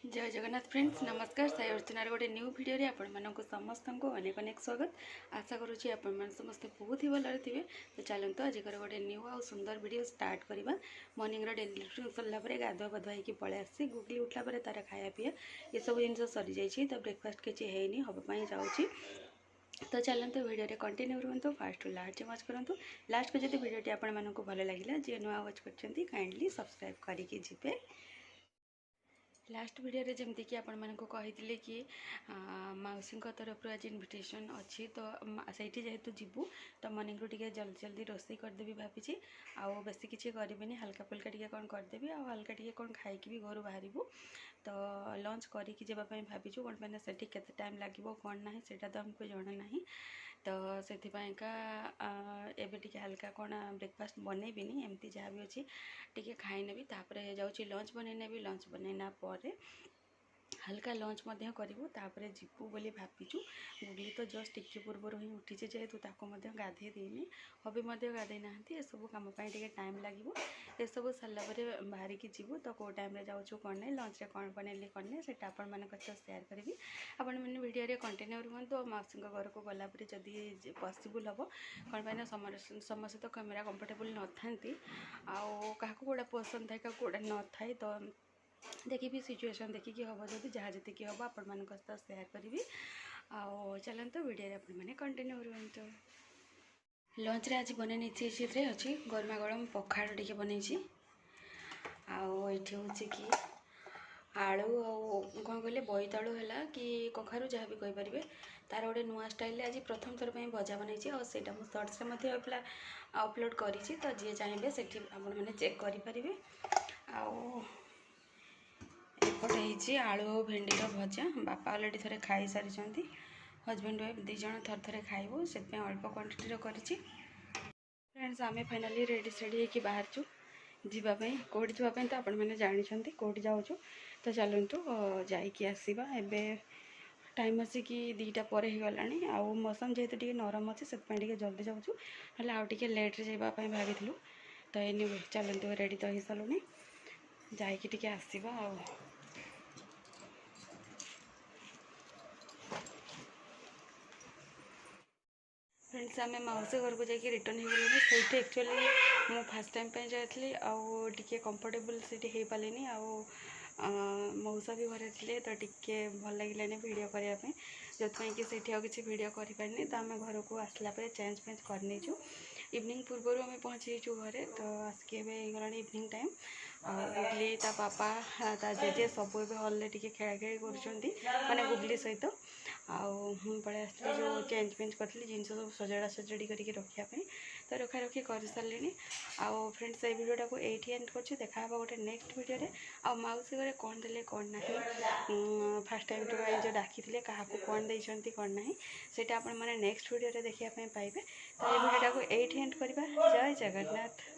जय जगन्नाथ फ्रेंड्स नमस्कार साई अर्चनार गोटे न्यू वीडियो रे आपण मानक समस्त को अनेक अनेक स्वागत। आशा करुँची आपण समस्ते बहुत ही भल थे। तो चलते आज गोटे न्यू आ सुंदर वीडियो स्टार्ट करवा। मॉर्निंग डेली रूटीन सरला गाधुआ पाधुआ होगी पलि आसी गुगली उठला तार खाया पीया ये सब जिन सरी जाइए। तो ब्रेकफास्ट किसी है हाँपाई जाऊँगी। तो चलते वीडियो रे कंटिन्यू रुहतु फास्ट टू लास्ट वॉच करूँ। लास्ट को जब वीडियो आपण मानक भल लगे जी नुआ वॉच कर काइंडली सब्सक्राइब करके जीवे। लास्ट वीडियो रे जमती कि आपण मानक कही कि मौसी तरफ आज इनविटेशन अच्छी। तो सही जेहेतु जीवु तो मॉर्निंग रू टे जल्दी जल्दी रोषे करदेवी भावी। आउ बेसी किसी करें हल्का फुल्का टे कौन करदेवी आ हल्का टे कौन खाई भी घर बाहर। तो लंच करके जावाई भावुँ कौन मैंने से टाइम लगे कौन ना से तो आमको जना ना। तो से एबे टिके हल्का कौन ब्रेकफास्ट बनईबिनी एमती जहाँ भी अच्छी टिके खाई नेबी। तापर जाऊँगी लंच बनईनेबी। लंच बनईना हल्का लंच करूँ तापर जीवु बोली भावुँ। गुगली तो जस्ट टिके पूर्व ही उठी जेहेतु गाधे देनी हबी गाधे ना सब कम टे टाइम लगे। ये सब सारापर बाहर की जीवु। तो कौ टाइम जाऊँ कौन ना लंच रे कौन बनैली कौन ना से आपण मान सेयार करी। आपण मैंने वीडियो कंटिन्यू रुहतु। मौसी घर को गलापर जदि पॉसिबल हम कौन पाई समस्त तो कैमेरा कंफर्टेबल न था क्या कौटा पसंद थाए क्या कौटा न थाए। तो देखी सिचुएशन देखिकी हम जब जहाँ जी हम आपण मान सहित सेयार करी। चलते वीडियो मैंने कंटिन्यू रुहतु। लंच रे आज बनई अच्छी गरमा गरम पखाड़ टे बनई। आठी हूँ कि आलू कौन कहले बोईतालू है कि कखारू जहाँ भी कहींपारे तार गोटे नुआ स्टाइल आज प्रथम थर पर भजा बनई। आईटा मुझे सर्ट्स अपलोड करी। तो जी चाहिए से मैंने चेक करेंगे। एपटे आलू भेंडी भजा बापा अलरेडी थे खाई सारी। हजबैंड वाइफ दीज थर थे खाइबू से अल्प क्वांटिटी करी। फ्रेंड्स आम फाइनाली रेडी सेडी होकर बाहर जावाई कौटी जावाई तो आपण मैंने जानते कौटी जाऊँ। तो चलतु जाइए आसवा। एवं टाइम आसिक 2टा पर हो गला। आउ मौसम जेहेतु टे नरम अच्छे से जल्दी जाऊँ ना आउ टे लेट्रे जावाई भाई। तो एनिवे चलतु रेडी तो हो सारूँ जाइए आसवा। फ्रेंड्स आम मौसी घर को जाकि रिटर्न हो गलु। से एक्चुअली मु फास्ट टाइम पे जाइली आउ टिके कंफर्टेबल से हो पारे। मौसा भी घरे थे तो टिके भल लगे वीडियो करने जो कि किसी वीडियो करें। तो आम घर को आसला चेंज फेंज करनीचु। इवनिंग पूर्व आम पहुँचीचु घरे। तो आसिक गला इवनिंग टाइम गुगली ता पापा ता जेजे सब हल टे खेला खेली कर गुगली सहित आउ पलि आसती जो चेंज फेंज करी जिन सब सजड़ा सजड़ी करके रखापी। तो रखा रखी कर सारे। आउ फ्रेंड्स ये वीडियोटा को ये एंड कर देखा गोटे नेक्स्ट वीडियो रे। आउ मौसी घरे कौन देले कौन ना फास्ट टाइम जो डाकी क्या कौन देती कौन ना से आपण मैंने नेक्स्ट वीडियो देखा पाइबे। तो ये वीडियोटा को ये एंड करवा। जय जगन्नाथ।